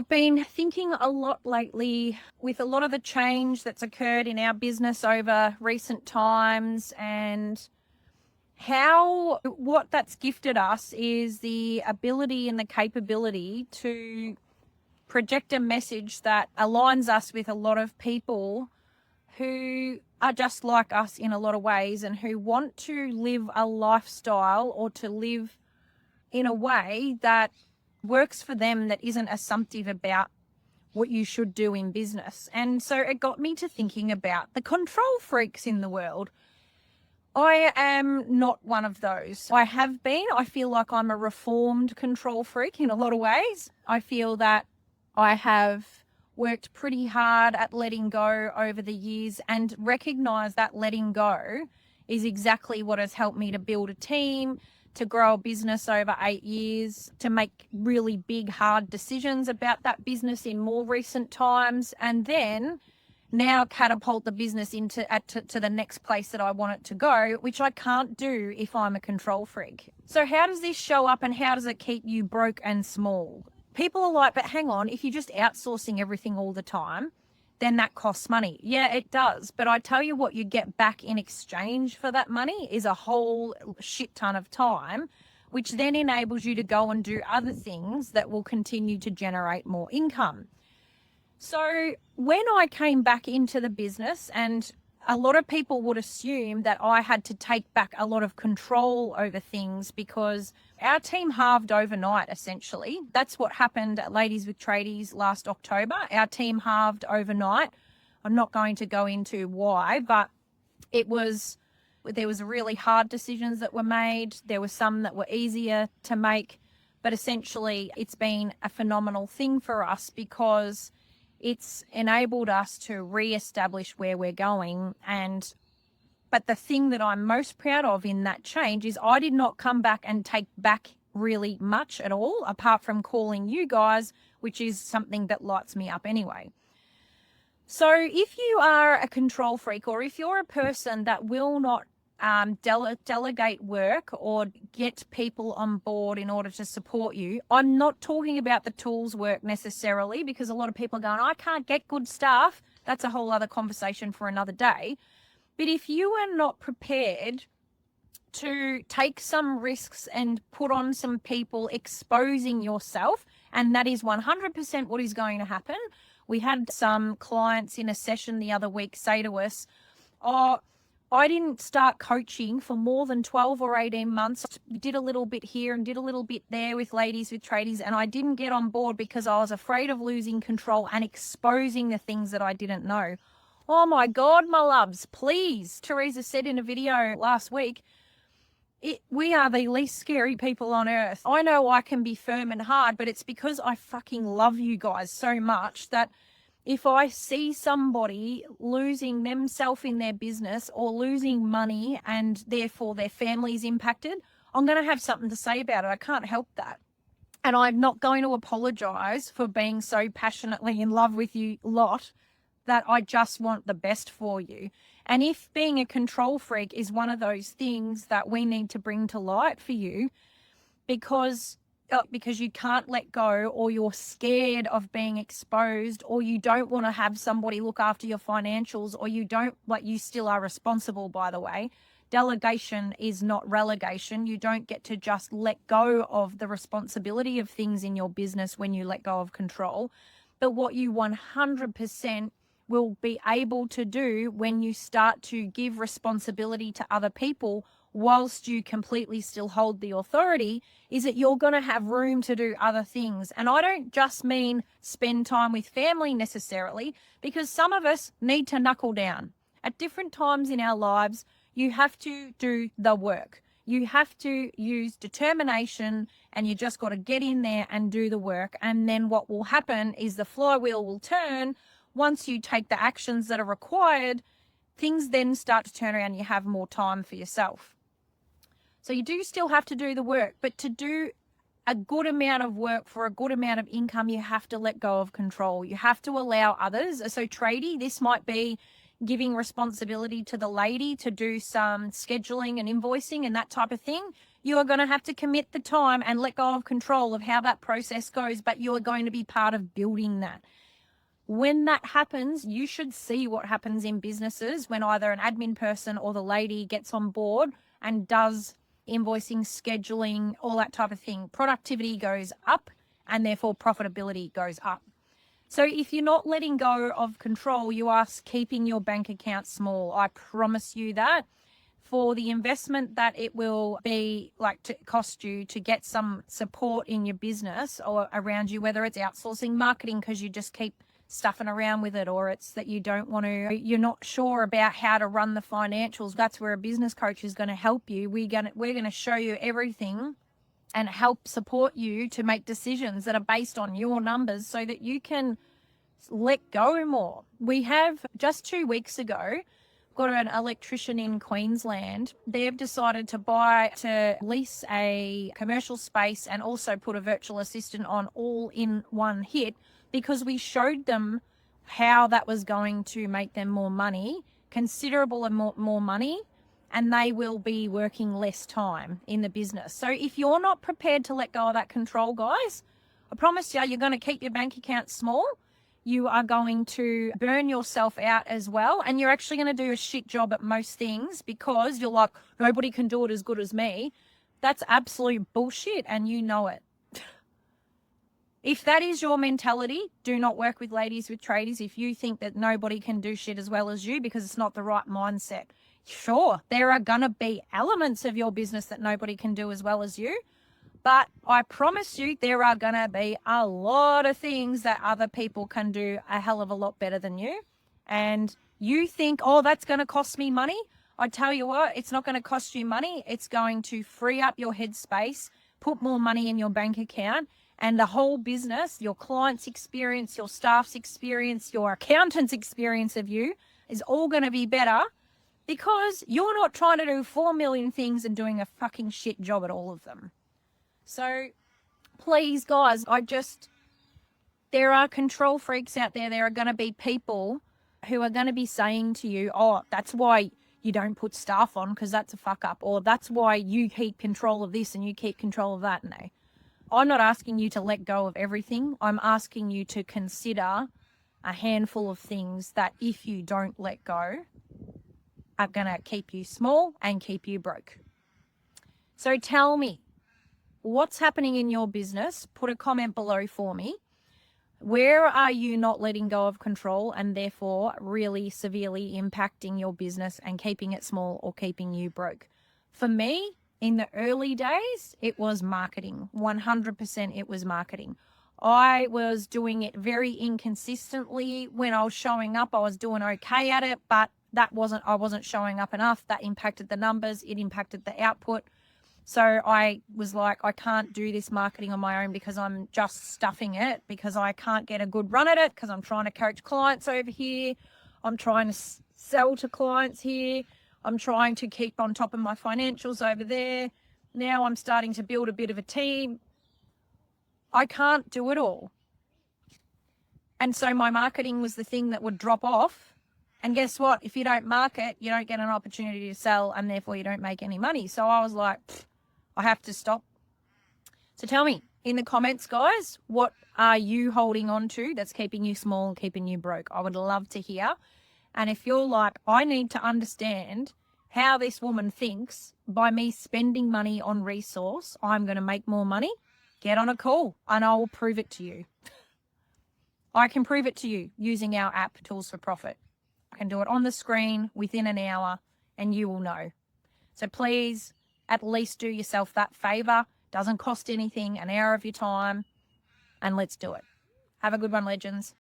I've been thinking a lot lately with a lot of the change that's occurred in our business over recent times, and how what that's gifted us is the ability and the capability to project a message that aligns us with a lot of people who are just like us in a lot of ways and who want to live a lifestyle or to live in a way that works for them, that isn't assumptive about what you should do in business. And so it got me to thinking about the control freaks in the world. I am not one of those. I have been. I feel like I'm a reformed control freak in a lot of ways. I feel that I have worked pretty hard at letting go over the years and recognize that letting go is exactly what has helped me to build a team, to grow a business over 8 years, to make really big, hard decisions about that business in more recent times, and then now catapult the business to the next place that I want it to go, which I can't do if I'm a control freak. So how does this show up and how does it keep you broke and small? People are like, but hang on, if you're just outsourcing everything all the time, then that costs money. Yeah, it does. But I tell you what you get back in exchange for that money is a whole shit ton of time, which then enables you to go and do other things that will continue to generate more income. So when I came back into the business, and a lot of people would assume that I had to take back a lot of control over things because our team halved overnight, essentially. That's what happened at Ladies with Tradies last October. Our team halved overnight. I'm not going to go into why, but there was really hard decisions that were made. There were some that were easier to make, but essentially it's been a phenomenal thing for us because it's enabled us to reestablish where we're going. But the thing that I'm most proud of in that change is I did not come back and take back really much at all, apart from calling you guys, which is something that lights me up anyway. So if you are a control freak, or if you're a person that will not delegate work or get people on board in order to support you, I'm not talking about the tools work necessarily, because a lot of people are going, I can't get good staff. That's a whole other conversation for another day. But if you are not prepared to take some risks and put on some people, exposing yourself, and that is 100% what is going to happen. We had some clients in a session the other week say to us, I didn't start coaching for more than 12 or 18 months. Did a little bit here and did a little bit there with Ladies with Tradies, and I didn't get on board because I was afraid of losing control and exposing the things that I didn't know. Oh my God, my loves, please. Teresa said in a video last week, we are the least scary people on earth. I know I can be firm and hard, but it's because I fucking love you guys so much that if I see somebody losing themselves in their business or losing money and therefore their family's impacted, I'm going to have something to say about it. I can't help that. And I'm not going to apologize for being so passionately in love with you lot that I just want the best for you. And if being a control freak is one of those things that we need to bring to light for you because you can't let go, or you're scared of being exposed, or you don't want to have somebody look after your financials, or you still are responsible, by the way. Delegation is not relegation. You don't get to just let go of the responsibility of things in your business when you let go of control. But what you 100% will be able to do when you start to give responsibility to other people whilst you completely still hold the authority is that you're going to have room to do other things. And I don't just mean spend time with family necessarily, because some of us need to knuckle down. At different times in our lives, you have to do the work. You have to use determination, and you just got to get in there and do the work. And then what will happen is the flywheel will turn. Once you take the actions that are required, things then start to turn around. You have more time for yourself. So you do still have to do the work, but to do a good amount of work for a good amount of income, you have to let go of control. You have to allow others. So Tradie, this might be giving responsibility to the lady to do some scheduling and invoicing and that type of thing. You are going to have to commit the time and let go of control of how that process goes, but you are going to be part of building that. When that happens, you should see what happens in businesses when either an admin person or the lady gets on board and does invoicing, scheduling, all that type of thing. Productivity goes up and therefore profitability goes up. So if you're not letting go of control, you are keeping your bank account small. I promise you that. For the investment that it will be like to cost you to get some support in your business or around you, whether it's outsourcing marketing because you just keep stuffing around with it, or it's that you're not sure about how to run the financials. That's where a business coach is going to help you. We're going to show you everything and help support you to make decisions that are based on your numbers so that you can let go more. We have just 2 weeks ago got an electrician in Queensland. They've decided to lease a commercial space and also put a virtual assistant on all in one hit, because we showed them how that was going to make them more money, considerable and more money, and they will be working less time in the business. So if you're not prepared to let go of that control, guys, I promise you, you're going to keep your bank account small. You are going to burn yourself out as well. And you're actually going to do a shit job at most things because you're like, nobody can do it as good as me. That's absolute bullshit, and you know it. If that is your mentality, do not work with Ladies with Tradies. If you think that nobody can do shit as well as you because it's not the right mindset. Sure, there are going to be elements of your business that nobody can do as well as you. But I promise you, there are going to be a lot of things that other people can do a hell of a lot better than you. And you think, oh, that's going to cost me money. I tell you what, it's not going to cost you money. It's going to free up your headspace, put more money in your bank account, and the whole business, your client's experience, your staff's experience, your accountant's experience of you is all going to be better because you're not trying to do 4 million things and doing a fucking shit job at all of them. So please, guys, there are control freaks out there. There are going to be people who are going to be saying to you, oh, that's why you don't put staff on because that's a fuck up. Or that's why you keep control of this and you keep control of that. No, I'm not asking you to let go of everything. I'm asking you to consider a handful of things that if you don't let go are going to keep you small and keep you broke. So tell me, what's happening in your business? Put a comment below for me. Where are you not letting go of control and therefore really severely impacting your business and keeping it small or keeping you broke? For me, in the early days, it was marketing. 100% it was marketing. I was doing it very inconsistently. When I was showing up, I was doing okay at it, but I wasn't showing up enough. That impacted the numbers. It impacted the output. So I was like, I can't do this marketing on my own because I'm just stuffing it, because I can't get a good run at it, because I'm trying to coach clients over here. I'm trying to sell to clients here. I'm trying to keep on top of my financials over there. Now I'm starting to build a bit of a team. I can't do it all. And so my marketing was the thing that would drop off. And guess what? If you don't market, you don't get an opportunity to sell, and therefore you don't make any money. So I was like, I have to stop. So tell me in the comments, guys, what are you holding on to that's keeping you small and keeping you broke? I would love to hear. And if you're like, I need to understand how this woman thinks, by me spending money on resource, I'm going to make more money, get on a call and I will prove it to you. I can prove it to you using our app, Tools for Profit. I can do it on the screen within an hour and you will know. So please, at least do yourself that favor. Doesn't cost anything, an hour of your time, and let's do it. Have a good one, legends.